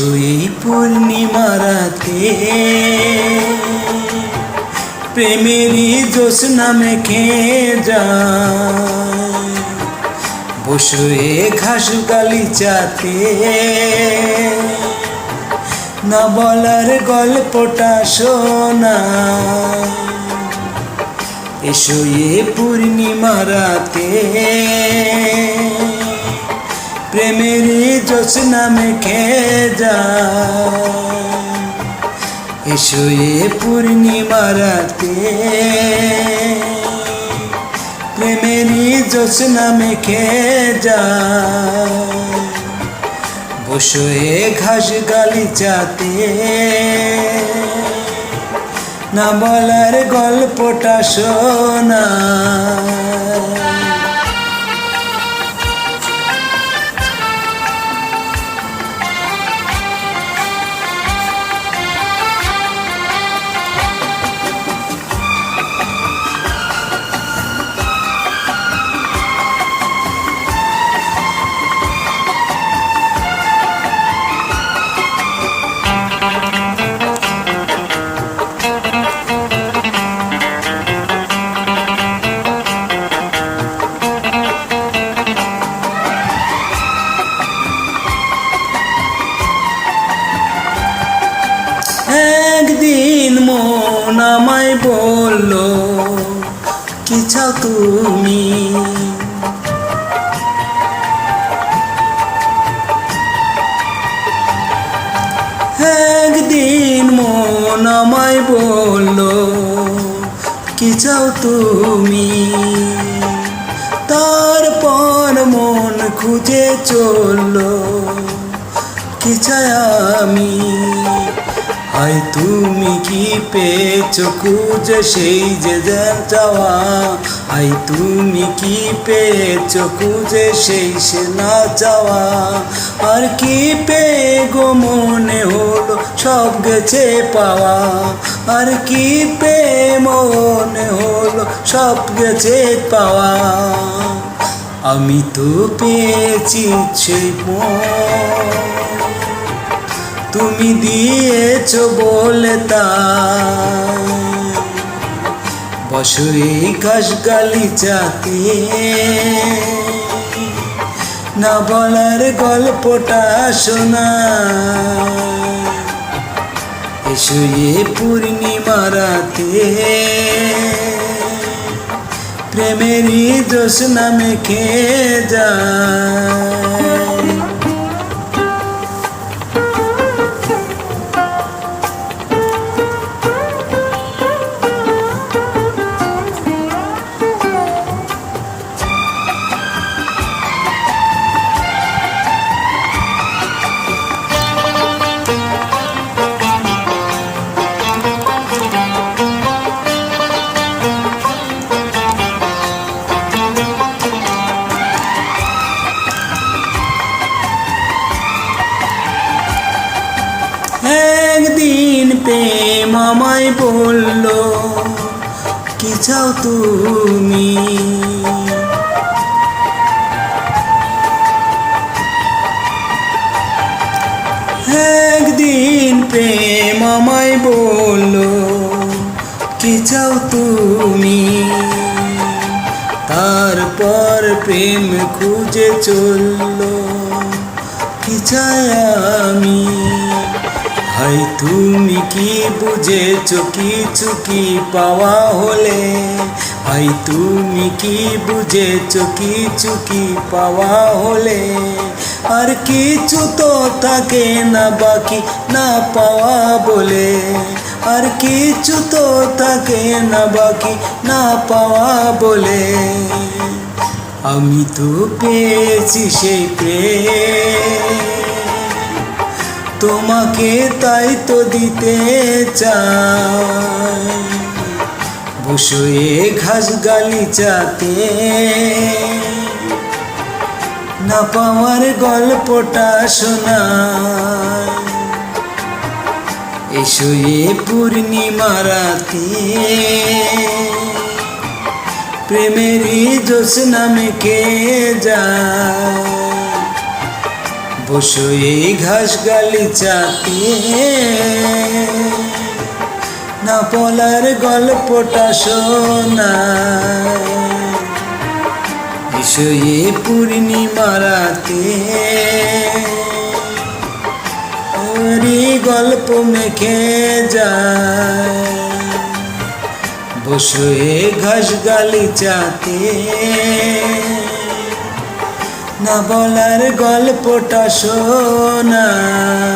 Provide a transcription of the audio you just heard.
বসো এই পূর্ণিমা রাতে, প্রেমেরই জ্যোৎস্না মেখে যায়। বসো এ ঘাস গালিচাতে, না বলার গল্পটা শোনায়। এসো এ পূর্ণিমা রাতে, প্রেমেরই জ্যোৎস্না মেখে যায়। এসো এ পূর্ণিমা রাতে, প্রেমেরই জ্যোৎস্না মেখে যায়। বসো এ ঘাস গালিচাতে, না বলার গল্পটা শোনায়। একদিন মন আমায় বলল, কি চাও তুমি? একদিন মন আমায় বলল, কি চাও তুমি? তারপর মন খুঁজে চলল, কি চাই আমি? আই তুমি কি পেয়েছো খুঁজে সেই যে চাওয়া? আই তুমি কি পেয়েছো খুঁজে সেই সে না চাওয়া? আর কি পেয়ে গো মনে হলো সব গেছে পাওয়া? আর কি পেয়ে মনে হলো সব গেছে পাওয়া? আমি তো পেয়েছি সেই তুমি দিয়েছো বলে তাই। বসো এই ঘাস গালিচাতে, না বলার গল্পটা শোনায়। এসো এ পূর্ণিমা রাতে, প্রেমেরই জ্যোৎস্না মেখে যায়। একদিন প্রেম আমায় বলল, কি চাও তুমি? একদিন প্রেম আমায় বলল, কি চাও তুমি? তারপর প্রেম খুঁজে চলল, কি চাই আমি? হাই তুমি কি বুঝেছো কিছু কি পাওয়া হলে? হাই তুমি কি বুঝেছো কিছু কি পাওয়া হলে? আর কিছু তো থাকে না বাকি না পাওয়া বলে। আর কিছু তো থাকে না বাকি না পাওয়া বলে। আমি তো পেয়েছি সেই প্রেম, তোমাকে তাই তো দিতে চাই। বসো এ ঘাস গালিচাতে, না পাওয়ার গল্পটা শোনায়। এসো এ পূর্ণিমা রাতে, প্রেমেরই জ্যোৎস্না মেখে যায়। বসো এই ঘাস গালিচাতে, না বলার গল্পটা শোনায়। এসো এ পূর্ণিমা রাতে, ওরই গল্প মেখে যায়। বসো এ ঘাস গালিচাতে, না বলার গল্পটা শোনায়।